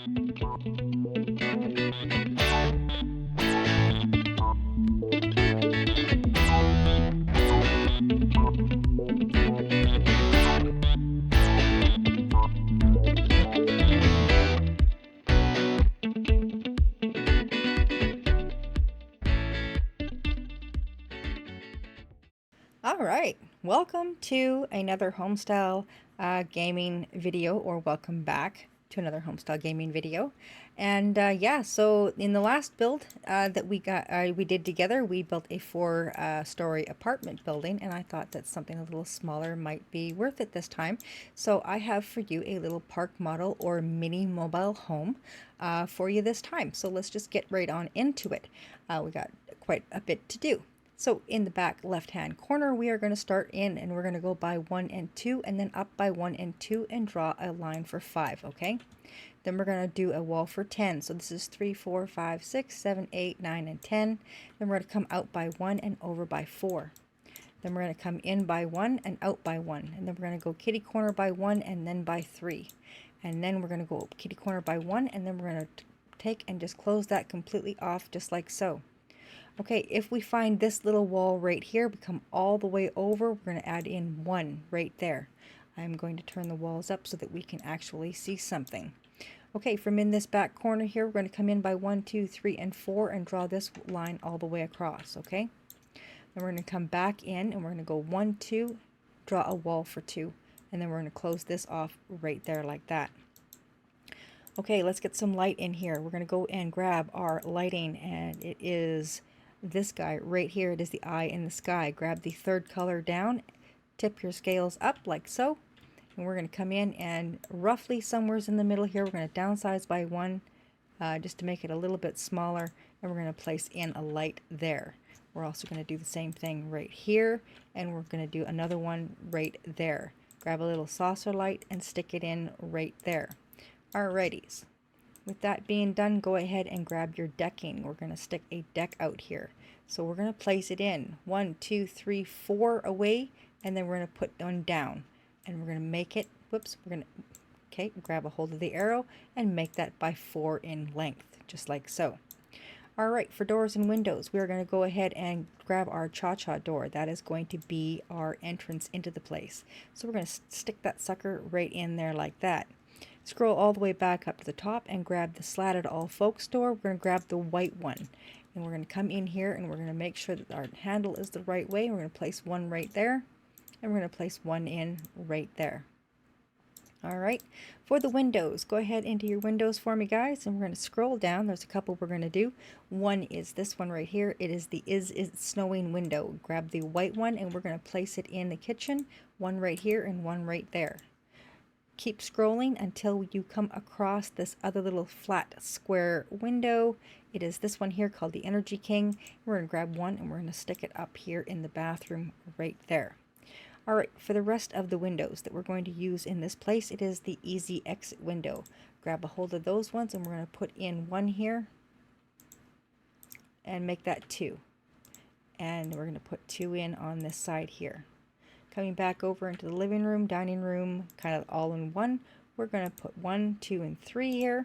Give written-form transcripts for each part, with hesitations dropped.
All right, welcome to another HomeStyle gaming video, or welcome back to another HomeStyle gaming video. And yeah, so in the last build that we did together, we built a four-story apartment building, and I thought that something a little smaller might be worth it this time. So I have for you a little park model or mini mobile home for you this time. So let's just get right on into it. We got quite a bit to do. So in the back left hand corner, we are going to start in and we're going to go by 1 and 2 and then up by 1 and 2 and draw a line for 5, okay? Then we're going to do a wall for 10. So this is 3, 4, 5, 6, 7, 8, 9, and 10. Then we're going to come out by 1 and over by 4. Then we're going to come in by 1 and out by 1. And then we're going to go kitty corner by 1 and then by 3. And then we're going to go kitty corner by 1 and then we're going to take and just close that completely off just like so. Okay, if we find this little wall right here, we come all the way over, we're going to add in 1 right there. I'm going to turn the walls up so that we can actually see something. Okay, from in this back corner here, we're going to come in by 1, 2, 3, and 4 and draw this line all the way across, okay? Then we're going to come back in and we're going to go 1, 2, draw a wall for 2, and then we're going to close this off right there like that. Okay, let's get some light in here. We're going to go and grab our lighting, and it is this guy right here. It is the eye in the sky. Grab the third color down, tip your scales up like so, and we're going to come in and roughly somewheres in the middle here, we're going to downsize by 1 just to make it a little bit smaller, and we're going to place in a light there. We're also going to do the same thing right here, and we're going to do another one right there. Grab a little saucer light and stick it in right there. Alrighties. With that being done, go ahead and grab your decking. We're going to stick a deck out here. So we're going to place it in 1, 2, 3, 4 away, and then we're going to put one down. And we're going to make it, whoops, we're going to, okay, grab a hold of the arrow and make that by 4 in length, just like so. Alright, for doors and windows, we're going to go ahead and grab our cha-cha door. That is going to be our entrance into the place. So we're going to stick that sucker right in there like that. Scroll all the way back up to the top and grab the slatted all folks door. We're going to grab the white one. And we're going to come in here and we're going to make sure that our handle is the right way. We're going to place one right there. And we're going to place one in right there. Alright, for the windows, go ahead into your windows for me, guys. And we're going to scroll down. There's a couple we're going to do. One is this one right here. It is the Is It Snowing window. Grab the white one and we're going to place it in the kitchen. One right here and one right there. Keep scrolling until you come across this other little flat square window. It is this one here called the Energy King. We're going to grab one and we're going to stick it up here in the bathroom right there. Alright, for the rest of the windows that we're going to use in this place, it is the Easy Exit window. Grab a hold of those ones and we're going to put in one here and make that 2. And we're going to put 2 in on this side here. Coming back over into the living room, dining room, kind of all in one, we're going to put 1, 2, and 3 here,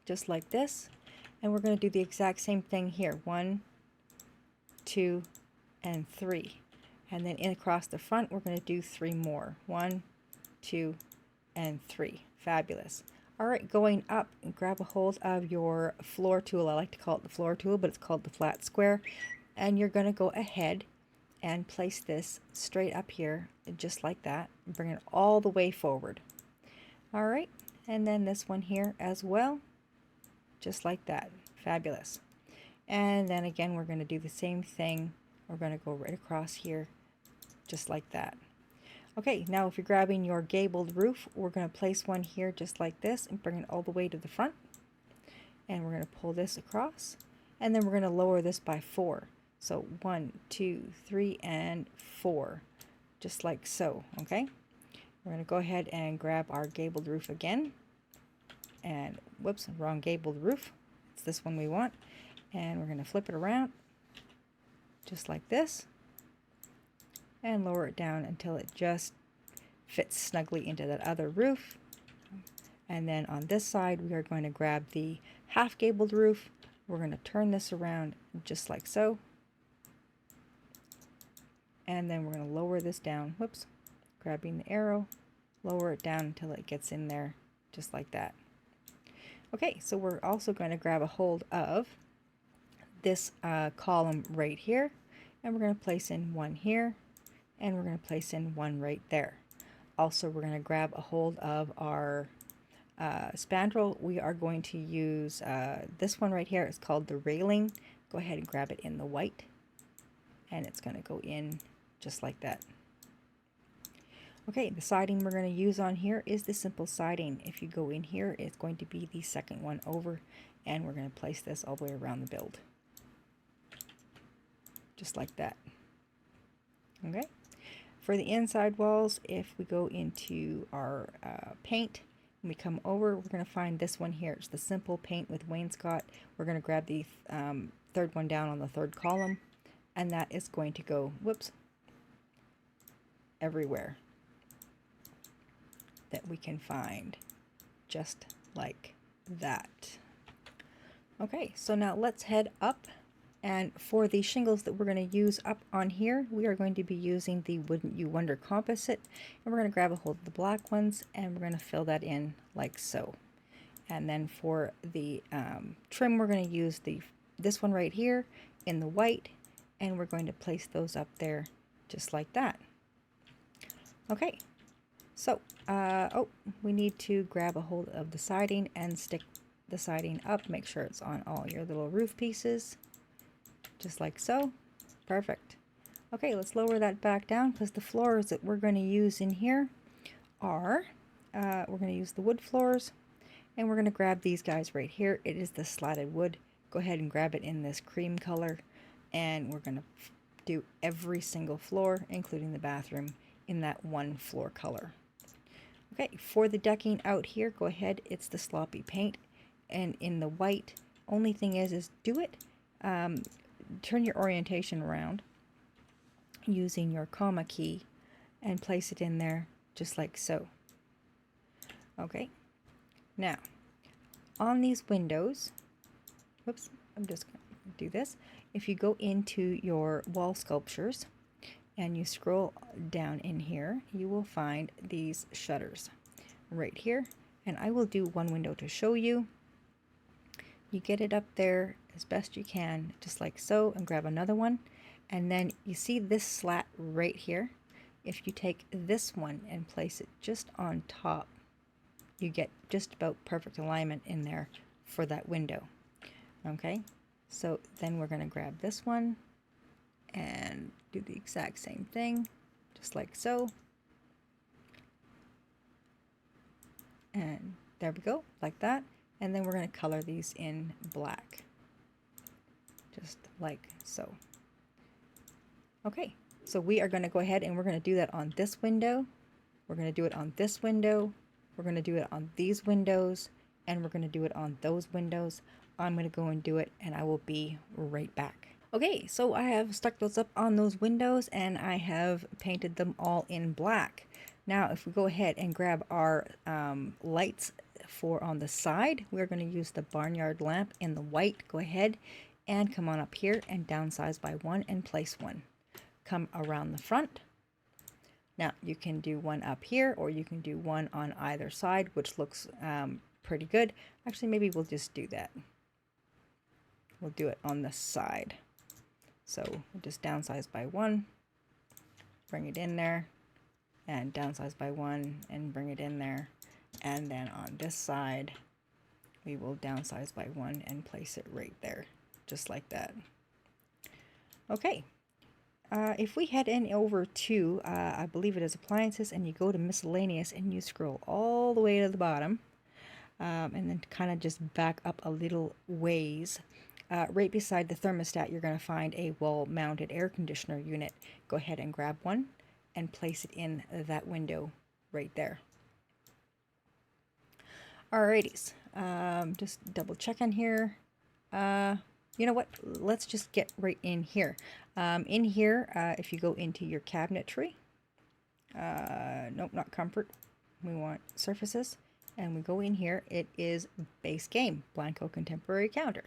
just like this. And we're going to do the exact same thing here, 1, 2, and 3. And then in across the front, we're going to do 3 more. 1, 2, and 3. Fabulous. All right, going up, and grab a hold of your floor tool. I like to call it the floor tool, but it's called the flat square. And you're going to go ahead and place this straight up here, just like that. Bring it all the way forward. All right, and then this one here as well, just like that. Fabulous. And then again, we're going to do the same thing. We're going to go right across here, just like that. Okay, now if you're grabbing your gabled roof, we're going to place one here just like this and bring it all the way to the front. And we're going to pull this across, and then we're going to lower this by 4. So 1, 2, 3, and 4, just like so, okay? We're going to go ahead and grab our gabled roof again. And, whoops, wrong gabled roof. It's this one we want. And we're going to flip it around, just like this. And lower it down until it just fits snugly into that other roof. And then on this side, we are going to grab the half gabled roof. We're going to turn this around just like so. And then we're going to lower this down. Whoops. Grabbing the arrow, lower it down until it gets in there just like that. Okay, so we're also going to grab a hold of this column right here, and we're going to place in one here, and we're going to place in one right there. Also, we're going to grab a hold of our spandrel. We are going to use this one right here. It's called the railing. Go ahead and grab it in the white, and it's going to go in just like that. Okay, the siding we're going to use on here is the simple siding. If you go in here, it's going to be the second one over, and we're going to place this all the way around the build. Just like that. Okay, for the inside walls, if we go into our paint, and we come over, we're going to find this one here. It's the simple paint with wainscot. We're going to grab the third one down on the third column, and that is going to go, whoops, everywhere that we can find, just like that. Okay, so now let's head up, and for the shingles that we're going to use up on here, we are going to be using the Wouldn't You Wonder composite, and we're going to grab a hold of the black ones, and we're going to fill that in like so. And then for the trim, we're going to use this one right here in the white, and we're going to place those up there just like that. Okay, so we need to grab a hold of the siding and stick the siding up. Make sure it's on all your little roof pieces, just like so. Perfect. Okay, let's lower that back down, because the floors that we're going to use in here are, we're going to use the wood floors, and we're going to grab these guys right here. It is the slatted wood. Go ahead and grab it in this cream color, and we're going to do every single floor, including the bathroom, in that one floor color. Okay, for the decking out here, go ahead, it's the sloppy paint, and in the white. Only thing is do it, turn your orientation around using your comma key and place it in there just like so. Okay, now on these windows, whoops, I'm just going to do this. If you go into your wall sculptures and you scroll down in here, you will find these shutters right here, and I will do one window to show you. You get it up there as best you can, just like so, and grab another one, and then you see this slat right here. If you take this one and place it just on top, you get just about perfect alignment in there for that window. Okay, so then we're going to grab this one and do the exact same thing, just like so. And there we go, like that. And then we're going to color these in black, just like so. Okay, so we are going to go ahead and we're going to do that on this window. We're going to do it on this window. We're going to do it on these windows, and we're going to do it on those windows. I'm going to go and do it, and I will be right back. Okay, so I have stuck those up on those windows, and I have painted them all in black. Now, if we go ahead and grab our lights for on the side, we're going to use the barnyard lamp in the white. Go ahead and come on up here and downsize by one and place one. Come around the front. Now, you can do one up here, or you can do one on either side, which looks pretty good. Actually, maybe we'll just do that. We'll do it on the side. So we'll just downsize by one, bring it in there, and downsize by one and bring it in there. And then on this side, we will downsize by one and place it right there, just like that. Okay. If we head in over to, I believe it is appliances, and you go to miscellaneous and you scroll all the way to the bottom, and then kind of just back up a little ways, right beside the thermostat, you're going to find a wall-mounted air conditioner unit. Go ahead and grab one and place it in that window right there. Alrighties, just double check in here. You know what? Let's just get right in here. In here, if you go into your cabinetry, nope, not comfort. We want surfaces. and we go in here. It is base game, Blanco Contemporary Counter.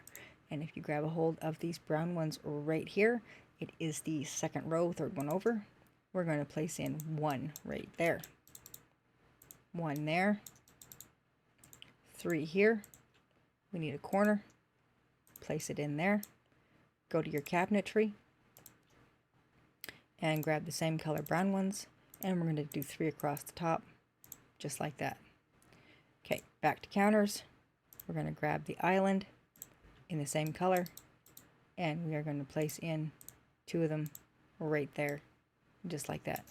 And if you grab a hold of these brown ones right here, it is the second row, third one over. We're going to place in one right there, one there, 3 here. We need a corner, place it in there, go to your cabinetry, and grab the same color brown ones, and we're going to do 3 across the top, just like that. Okay, back to counters. We're going to grab the island in the same color, and we are going to place in 2 of them right there, just like that.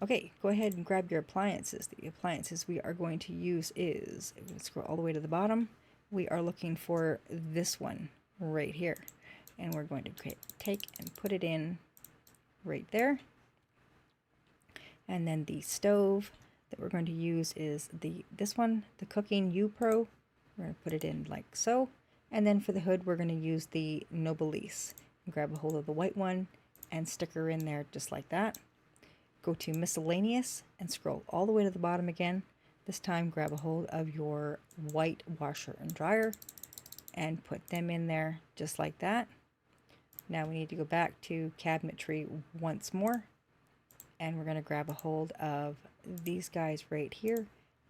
Okay, go ahead and grab your appliances. The appliances we are going to use is, I'm going to scroll all the way to the bottom. We are looking for this one right here, and we're going to take and put it in right there. And then the stove that we're going to use is this one, the Cooking U Pro. We're going to put it in like so. And then for the hood, we're going to use the Noblesse. Grab a hold of the white one and stick her in there just like that. Go to miscellaneous and scroll all the way to the bottom again. This time grab a hold of your white washer and dryer and put them in there just like that. Now we need to go back to cabinetry once more, and we're going to grab a hold of these guys right here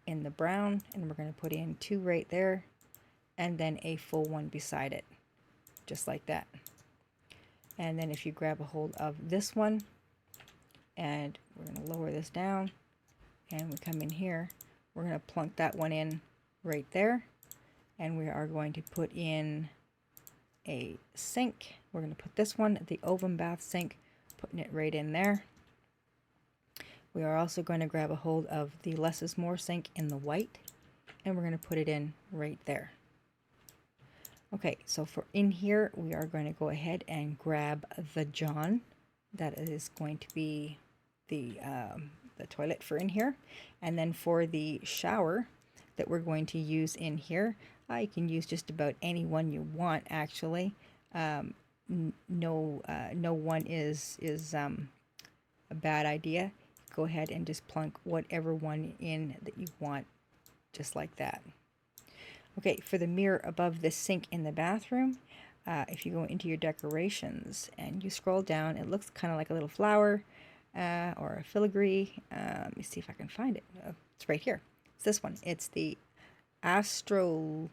in the brown, and we're going to put in 2 right there and then a full one beside it, just like that. And then if you grab a hold of this one, and we're going to lower this down, and we come in here, we're going to plunk that one in right there, and we are going to put in a sink. We're going to put this one, the oven bath sink, putting it right in there. We are also going to grab a hold of the less is more sink in the white, and we're going to put it in right there. Okay, so for in here, we are going to go ahead and grab the John. That is going to be the toilet for in here. And then for the shower that we're going to use in here, you can use just about any one you want, actually. No one is a bad idea. Go ahead and just plunk whatever one in that you want, just like that. Okay, for the mirror above the sink in the bathroom, if you go into your decorations and you scroll down, it looks kind of like a little flower or a filigree. Let me see if I can find it. It's right here. It's this one. It's the Astro...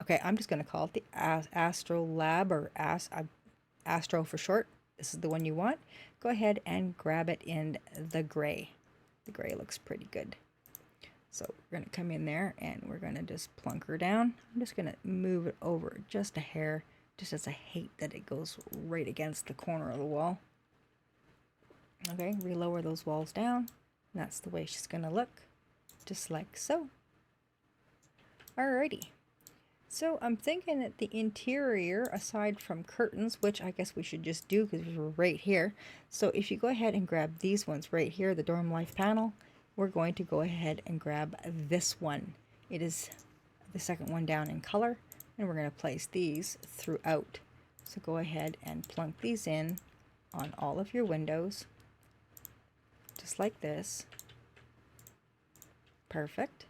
Okay, I'm just going to call it the Astrolab, or Astro for short. This is the one you want. Go ahead and grab it in the gray. The gray looks pretty good. So we're going to come in there and we're going to just plunk her down. I'm just going to move it over just a hair, just as I hate that it goes right against the corner of the wall. Okay, relower those walls down. That's the way she's going to look, just like so. Alrighty. So I'm thinking that the interior, aside from curtains, which I guess we should just do because we're right here. So if you go ahead and grab these ones right here, the Dorm Life panel, we're going to go ahead and grab this one. It is the second one down in color, and we're going to place these throughout. So go ahead and plunk these in on all of your windows, just like this. Perfect.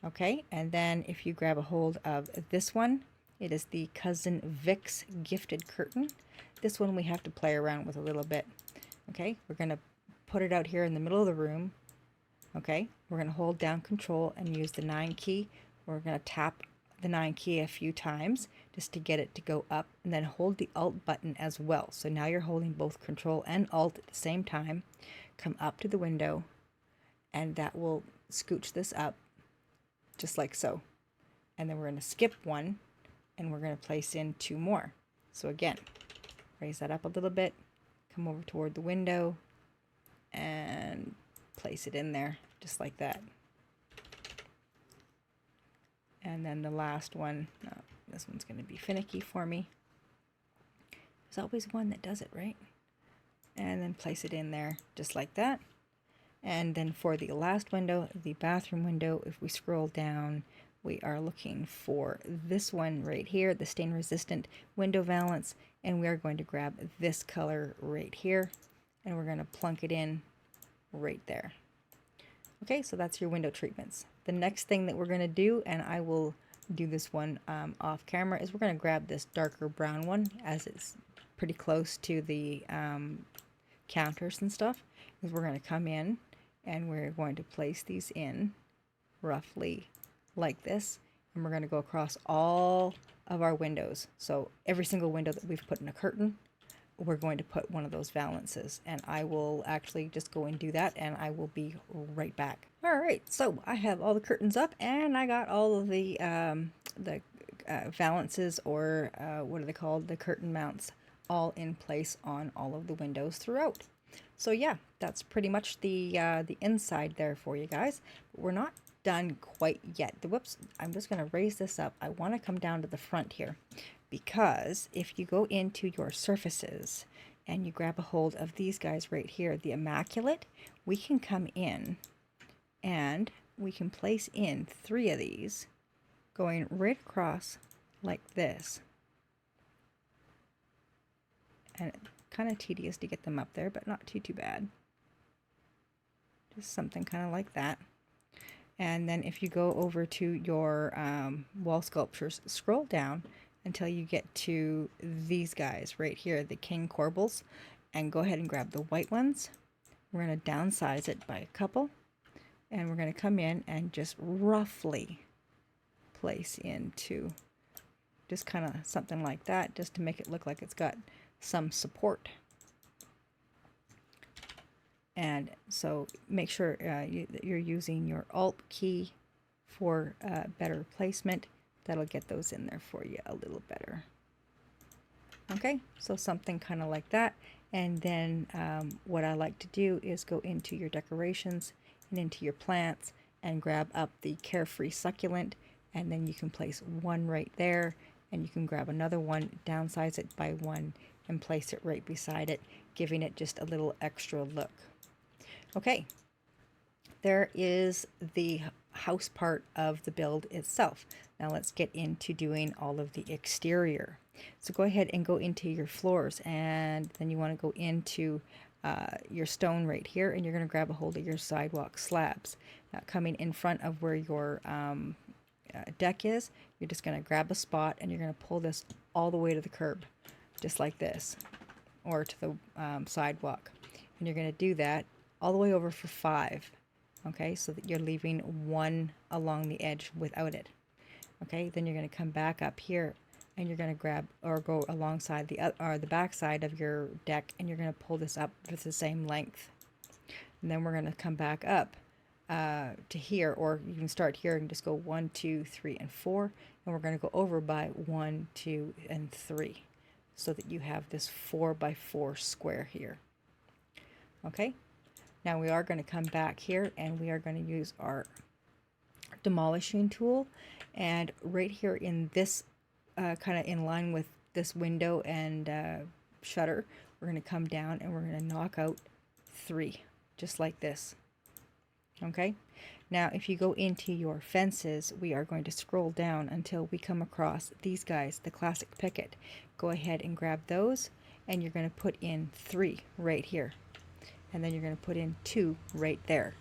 Okay, and then if you grab a hold of this one, it is the Cousin Vic's Gifted Curtain. This one we have to play around with a little bit. Okay, we're going to put it out here in the middle of the room. Okay, we're going to hold down Control and use the 9 key. We're going to tap the 9 key a few times just to get it to go up, and then hold the Alt button as well. So now you're holding both Control and Alt at the same time. Come up to the window, and that will scooch this up just like so. And then we're going to skip one, and we're going to place in 2 more. So again, raise that up a little bit, come over toward the window, and place it in there just like that. And then the last one, this one's going to be finicky for me. There's always one that does it, right? And then place it in there just like that. And then for the last window, the bathroom window, if we scroll down, we are looking for this one right here, the stain resistant window valance, and we are going to grab this color right here, and we're going to plunk it in right there. Okay, so that's your window treatments. The next thing that we're going to do, and I will do this one off camera, is we're going to grab this darker brown one as it's pretty close to the counters and stuff. Is we're going to come in and we're going to place these in roughly like this, and we're going to go across all of our windows. So every single window that we've put in a curtain, we're going to put one of those valances, and I will actually just go and do that, and I will be right back. All right, so I have all the curtains up, and I got all of the valances, or what are they called, the curtain mounts, all in place on all of the windows throughout. So yeah, that's pretty much the inside there for you guys. But we're not done quite yet. Whoops, I'm just going to raise this up. I want to come down to the front here, because if you go into your surfaces and you grab a hold of these guys right here, the Immaculate, we can come in and we can place in 3 of these going right across like this. And it's kind of tedious to get them up there, but not too bad. Just something kind of like that. And then if you go over to your wall sculptures, scroll down until you get to these guys right here, the King Corbels, and go ahead and grab the white ones. We're going to downsize it by a couple, and we're going to come in and just roughly place into just kind of something like that, just to make it look like it's got some support. And so make sure you're using your Alt key for better placement. That'll get those in there for you a little better. Okay, so something kind of like that. And then what I like to do is go into your decorations and into your plants and grab up the Carefree Succulent, and then you can place one right there, and you can grab another one, downsize it by 1, and place it right beside it, giving it just a little extra look. Okay, there is the house part of the build itself. Now let's get into doing all of the exterior. So go ahead and go into your floors, and then you want to go into your stone right here, and you're going to grab a hold of your sidewalk slabs. Now coming in front of where your deck is, you're just going to grab a spot and you're going to pull this all the way to the curb, just like this, or to the sidewalk. And you're going to do that all the way over for 5. Okay, so that you're leaving 1 along the edge without it. Okay, then you're going to come back up here and you're going to grab or go alongside the back side of your deck, and you're going to pull this up with the same length. And then we're going to come back up to here, or you can start here and just go 1, 2, 3, and 4, and we're going to go over by 1, 2, and 3, so that you have this 4 by 4 square here. Okay. Now we are going to come back here and we are going to use our demolishing tool, and right here in this kind of in line with this window and shutter, we're going to come down and we're going to knock out 3, just like this. Okay, now if you go into your fences, we are going to scroll down until we come across these guys, the classic picket. Go ahead and grab those, and you're going to put in 3 right here. And then you're going to put in 2 right there.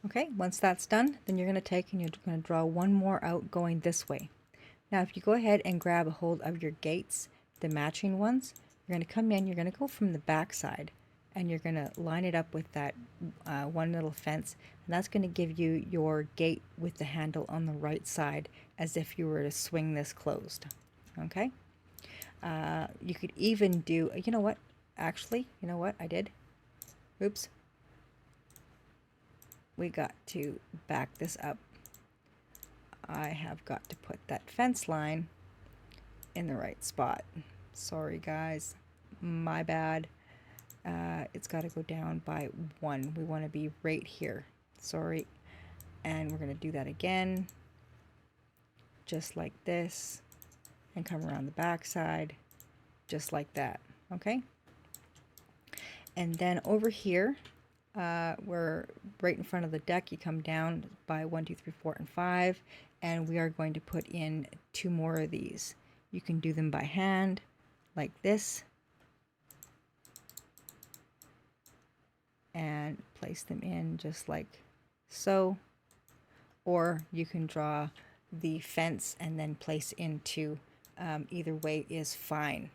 Okay, once that's done, then you're going to take and you're going to draw 1 more out going this way. Now if you go ahead and grab a hold of your gates, the matching ones, you're going to come in, you're going to go from the back side, and you're going to line it up with that one little fence, and that's going to give you your gate with the handle on the right side, as if you were to swing this closed. Okay, you could even do, you know what, actually, you know what I did? Oops. We got to back this up. I have got to put that fence line in the right spot. Sorry guys, my bad. It's got to go down by 1. We want to be right here. Sorry. And we're going to do that again, just like this, and come around the back side, just like that. Okay. And then over here, we're right in front of the deck. You come down by 1, 2, 3, 4, and 5, and we are going to put in 2 more of these. You can do them by hand, like this, and place them in just like so, or you can draw the fence and then place into, either way is fine.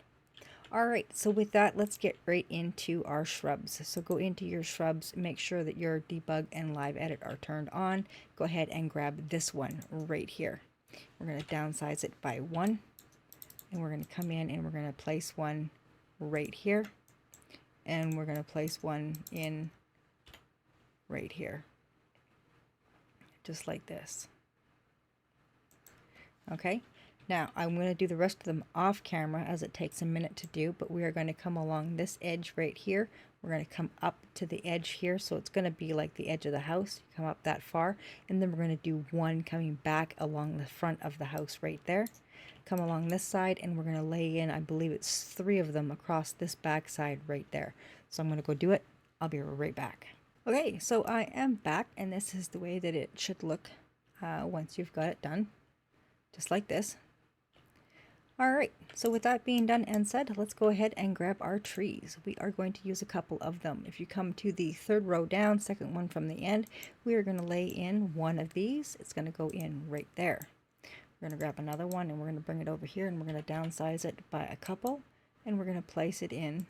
All right, so with that, let's get right into our shrubs. So go into your shrubs, make sure that your debug and live edit are turned on. Go ahead and grab this one right here. We're going to downsize it by 1, and we're going to come in and we're going to place one right here, and we're going to place one in right here, just like this. Okay. Now, I'm going to do the rest of them off camera as it takes a minute to do, but we are going to come along this edge right here. We're going to come up to the edge here, so it's going to be like the edge of the house. You come up that far, and then we're going to do one coming back along the front of the house right there. Come along this side, and we're going to lay in, I believe it's 3 of them across this back side right there. So I'm going to go do it. I'll be right back. Okay, so I am back, and this is the way that it should look once you've got it done. Just like this. Alright, so with that being done and said, let's go ahead and grab our trees. We are going to use a couple of them. If you come to the 3rd row down, 2nd one from the end, we are going to lay in one of these. It's going to go in right there. We're going to grab another one and we're going to bring it over here, and we're going to downsize it by a couple, and we're going to place it in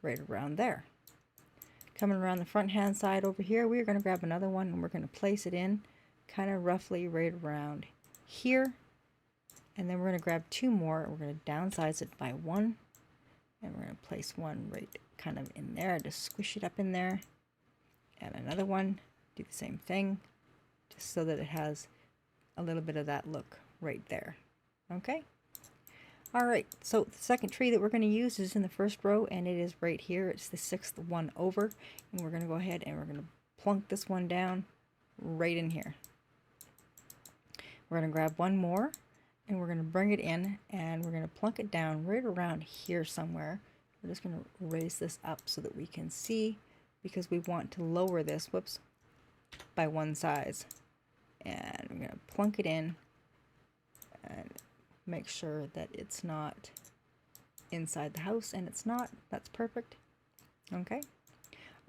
right around there. Coming around the front hand side over here, we're going to grab another one and we're going to place it in kind of roughly right around here. And then we're going to grab 2 more, and we're going to downsize it by 1, and we're going to place one right kind of in there, just squish it up in there, and another one, do the same thing, just so that it has a little bit of that look right there. Okay? Alright, so the second tree that we're going to use is in the 1st row, and it is right here. It's the 6th one over, and we're going to go ahead and we're going to plunk this one down right in here. We're going to grab one more, and we're going to bring it in, and we're going to plunk it down right around here somewhere. We're just going to raise this up so that we can see, because we want to lower this, whoops, by 1 size. And we're going to plunk it in and make sure that it's not inside the house, and it's not. That's perfect. Okay.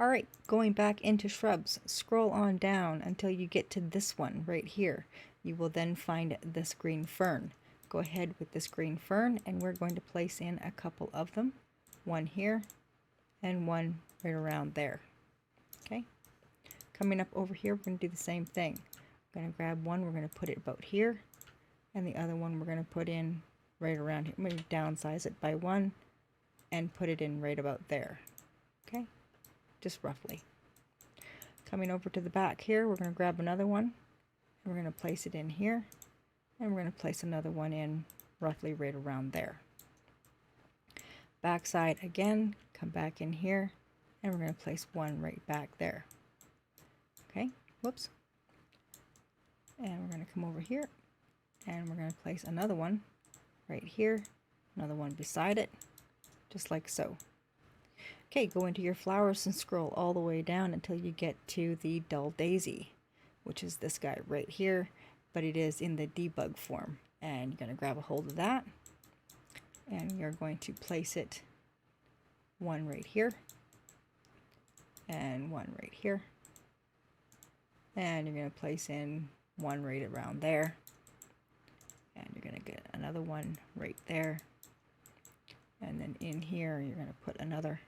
Alright, going back into shrubs, scroll on down until you get to this one right here. You will then find this green fern. Go ahead with this green fern, and we're going to place in a couple of them. One here and one right around there. Okay. Coming up over here, we're going to do the same thing. We're going to grab one, we're going to put it about here, and the other one we're going to put in right around here. I'm going to downsize it by 1 and put it in right about there. Okay. Just roughly. Coming over to the back here, we're going to grab another one, and we're going to place it in here, and we're going to place another one in roughly right around there. Back side again, come back in here, and we're going to place one right back there. Okay, whoops. And we're going to come over here, and we're going to place another one right here, another one beside it, just like so. Okay, go into your flowers and scroll all the way down until you get to the dull daisy, which is this guy right here, but it is in the debug form. And you're going to grab a hold of that, and you're going to place it one right here, and one right here, and you're going to place in one right around there, and you're going to get another one right there, and then in here you're going to put another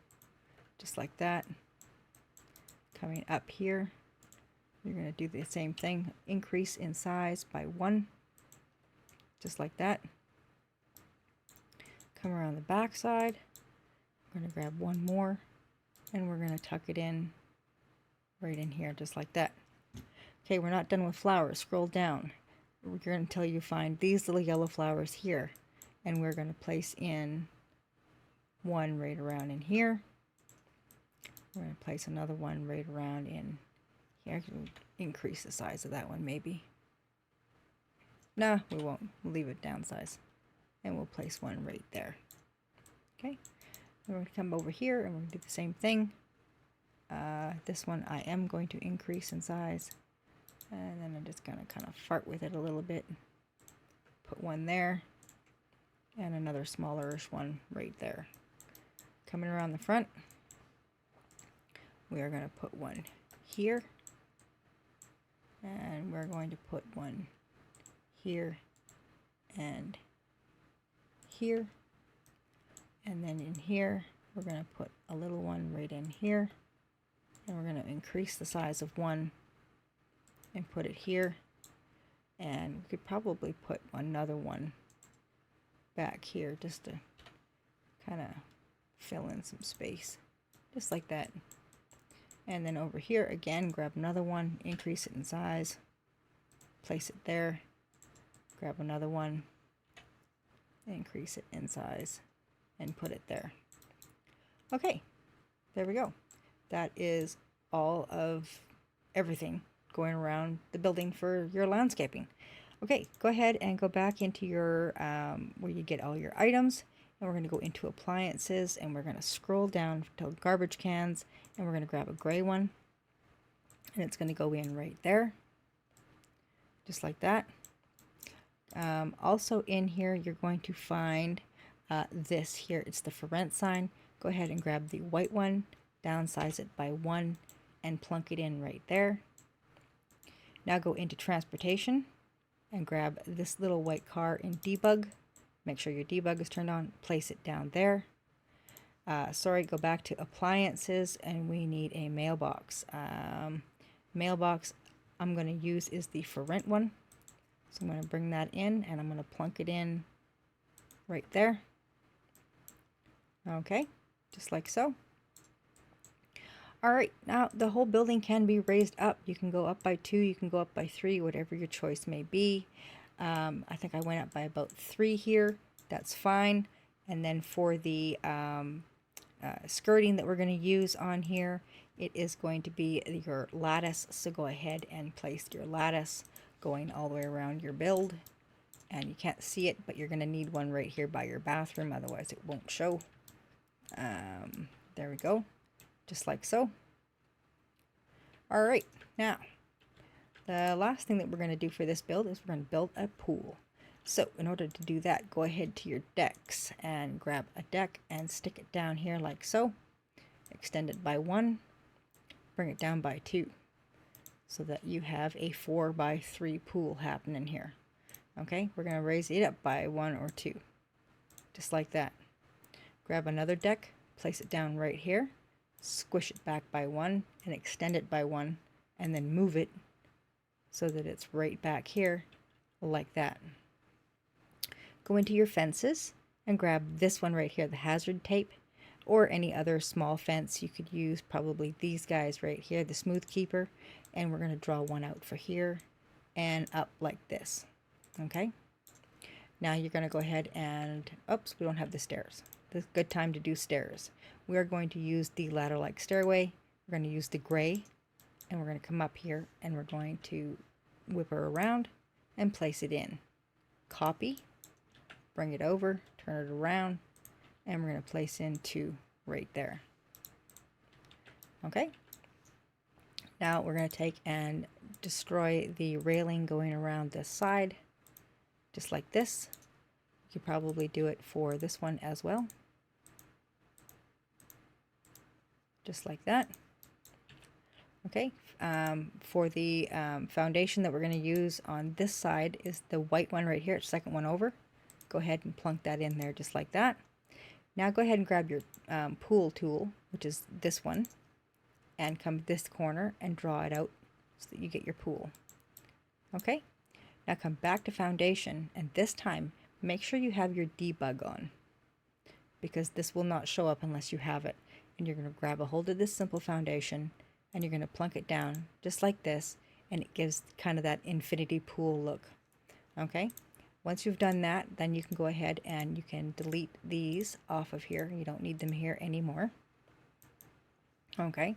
just like that. Coming up here, you're going to do the same thing, increase in size by 1, just like that. Come around the back side, we're going to grab one more, and we're going to tuck it in right in here, just like that. Okay, we're not done with flowers. Scroll down. We're going until you find these little yellow flowers here, and we're going to place in one right around in here. We're going to place another one right around in here. Increase the size of that one maybe. No, we won't. We'll leave it downsize. And we'll place one right there. Okay. We're going to come over here and we're going to do the same thing. This one I am going to increase in size. And then I'm just going to kind of fart with it a little bit. Put one there. And another smallerish one right there. Coming around the front, we are going to put one here. And we're going to put one here and here. And then in here, we're going to put a little one right in here. And we're going to increase the size of one and put it here. And we could probably put another one back here just to kind of fill in some space. Just like that. And then over here, again, grab another one, increase it in size, place it there, grab another one, increase it in size, and put it there. Okay, there we go. That is all of everything going around the building for your landscaping. Okay, go ahead and go back into your, where you get all your items, and we're going to go into appliances, and we're going to scroll down to garbage cans, and we're going to grab a gray one, and it's going to go in right there, just like that. Also in here, you're going to find this here. It's the for rent sign. Go ahead and grab the white one, downsize it by 1, and plunk it in right there. Now go into transportation and grab this little white car in debug. Make sure your debug is turned on. Place it down there. Go back to appliances, and we need a mailbox. Mailbox I'm going to use is the for rent one. So I'm going to bring that in, and I'm going to plunk it in right there. Okay, just like so. All right, now the whole building can be raised up. You can go up by 2, you can go up by 3, whatever your choice may be. I think I went up by about 3 here. That's fine. And then for the skirting that we're going to use on here, it is going to be your lattice. So go ahead and place your lattice going all the way around your build. And you can't see it, but you're going to need one right here by your bathroom, otherwise it won't show. There we go. Just like so. All right, now the last thing that we're going to do for this build is we're going to build a pool. So in order to do that, go ahead to your decks and grab a deck and stick it down here like so. Extend it by 1, bring it down by 2, so that you have a 4 by 3 pool happening here. Okay, we're going to raise it up by 1 or 2, just like that. Grab another deck, place it down right here, squish it back by 1 and extend it by 1, and then move it so that it's right back here like that. Go into your fences and grab this one right here, the hazard tape, or any other small fence. You could use probably these guys right here, the smooth keeper, and we're going to draw one out for here and up like this. Okay, now you're going to go ahead and, oops, we don't have the stairs. This is a good time to do stairs. We are going to use the ladder-like stairway. We're going to use the gray, and we're going to come up here, and we're going to whip her around and place it in. Copy, bring it over, turn it around, and we're going to place in 2 right there. Okay. Now we're going to take and destroy the railing going around this side, just like this. You could probably do it for this one as well. Just like that. Okay, for the foundation that we're going to use on this side is the white one right here, it's second one over. Go ahead and plunk that in there just like that. Now go ahead and grab your pool tool, which is this one, and come this corner and draw it out so that you get your pool. Okay, now come back to foundation, and this time make sure you have your debug on, because this will not show up unless you have it. And you're going to grab a hold of this simple foundation, and you're going to plunk it down just like this, and it gives kind of that infinity pool look. Okay, once you've done that, then you can go ahead and you can delete these off of here. You don't need them here anymore. Okay,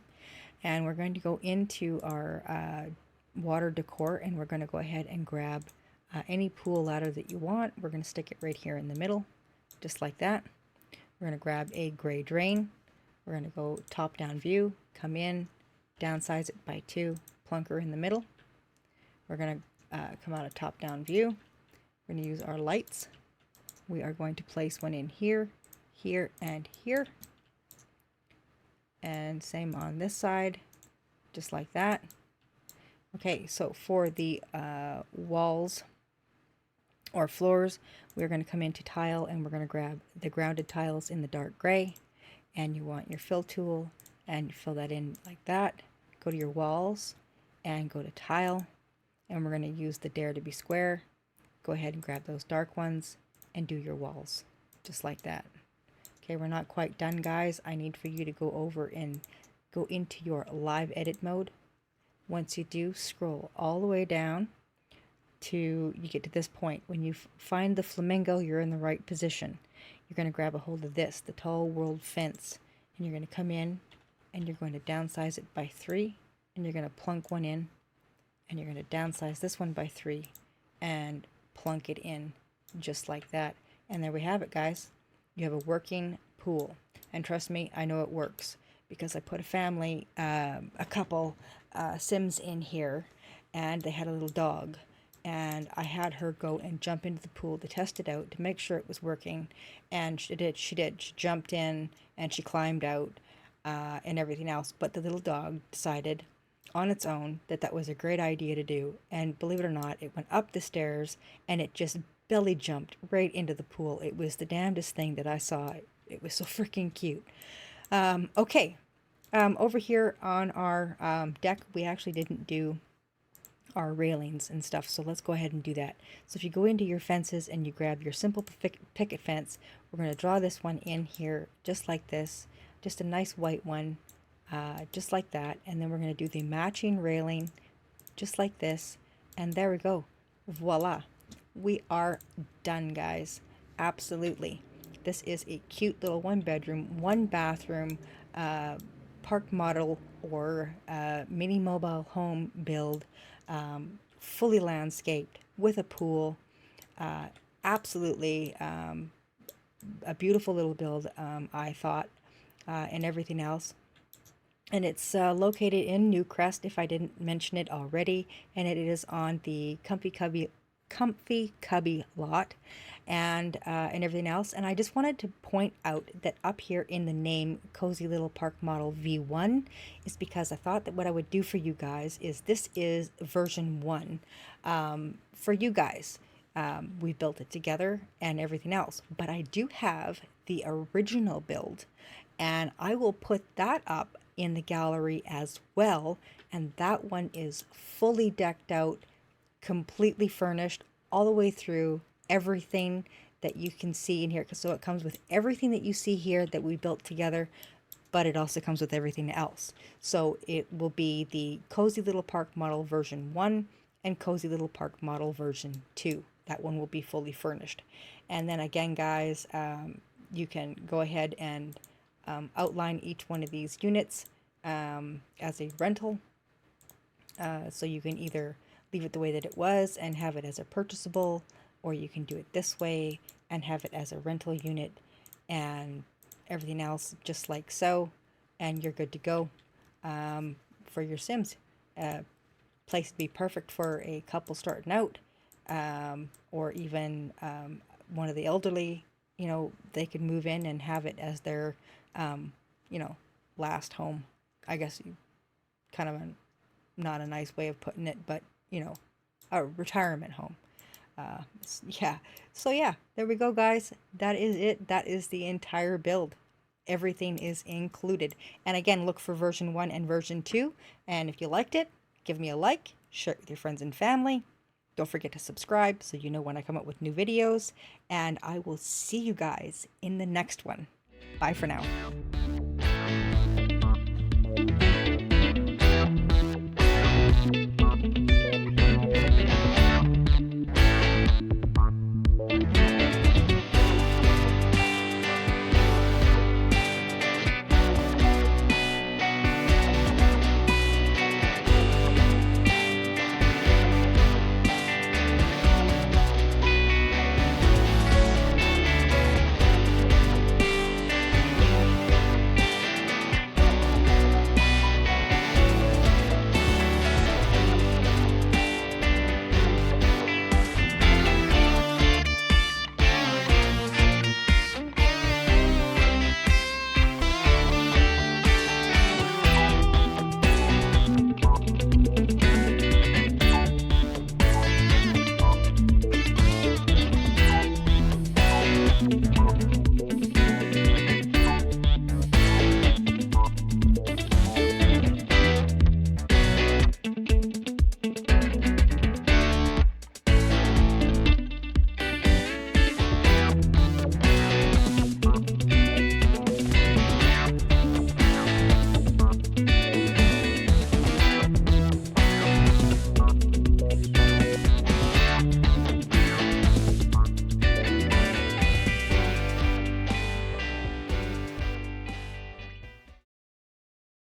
and we're going to go into our water decor, and we're going to go ahead and grab any pool ladder that you want. We're going to stick it right here in the middle, just like that. We're going to grab a gray drain. We're going to go top down view, come in, downsize it by 2, plunker in the middle. We're going to come out of top down view. We're going to use our lights. We are going to place one in here, here, and here. And same on this side, just like that. Okay, so for the walls or floors, we're going to come into tile and we're going to grab the grounded tiles in the dark gray, and you want your fill tool and you fill that in like that. Go to your walls and go to tile, and we're going to use the dare to be square. Go ahead and grab those dark ones and do your walls just like that. Okay, we're not quite done, guys. I need for you to go over and go into your live edit mode. Once you do, scroll all the way down to you get to this point. When you find the flamingo, you're in the right position. You're going to grab a hold of this, the tall world fence, and you're going to come in and you're going to downsize it by 3, and you're going to plunk one in, and you're going to downsize this one by 3 and plunk it in just like that. And there we have it, guys. You have a working pool, and trust me, I know it works because I put a family, a couple Sims in here, and they had a little dog, and I had her go and jump into the pool to test it out to make sure it was working, and she did. She jumped in and she climbed out and everything else, but the little dog decided on its own that that was a great idea to do, and believe it or not, it went up the stairs and it just belly jumped right into the pool. It was the damnedest thing that I saw. It was so freaking cute. Okay, over here on our deck, we actually didn't do our railings and stuff, so let's go ahead and do that. So if you go into your fences and you grab your simple picket fence, we're going to draw this one in here just like this, just a nice white one, just like that, and then we're going to do the matching railing just like this, and there we go. Voila, we are done, guys. Absolutely. This is a cute little 1-bedroom, 1-bathroom park model or mini mobile home build, fully landscaped with a pool. Absolutely a beautiful little build, I thought, and everything else. And it's located in Newcrest, if I didn't mention it already, and it is on the Comfy Cubby lot, and everything else. And I just wanted to point out that up here in the name Cozy Little Park Model V1 is because I thought that what I would do for you guys is this is version 1 for you guys. We built it together and everything else, but I do have the original build, and I will put that up in the gallery as well, and that one is fully decked out, completely furnished all the way through, everything that you can see in here. So it comes with everything that you see here that we built together, but it also comes with everything else. So it will be the Cozy Little Park Model version 1 and Cozy Little Park Model version 2. That one will be fully furnished. And then again, guys, you can go ahead and outline each one of these units as a rental. So you can either leave it the way that it was and have it as a purchasable, or you can do it this way and have it as a rental unit and everything else just like so, and you're good to go for your Sims. Place to be perfect for a couple starting out, or even one of the elderly. You know, they could move in and have it as their you know, last home. I guess kind of not a nice way of putting it, but you know, a retirement home. Yeah, so yeah, there we go, guys. That is it. That is the entire build. Everything is included. And again, look for version 1 and version 2, and if you liked it, give me a like, share it with your friends and family. Don't forget to subscribe so you know when I come up with new videos, and I will see you guys in the next one. Bye for now.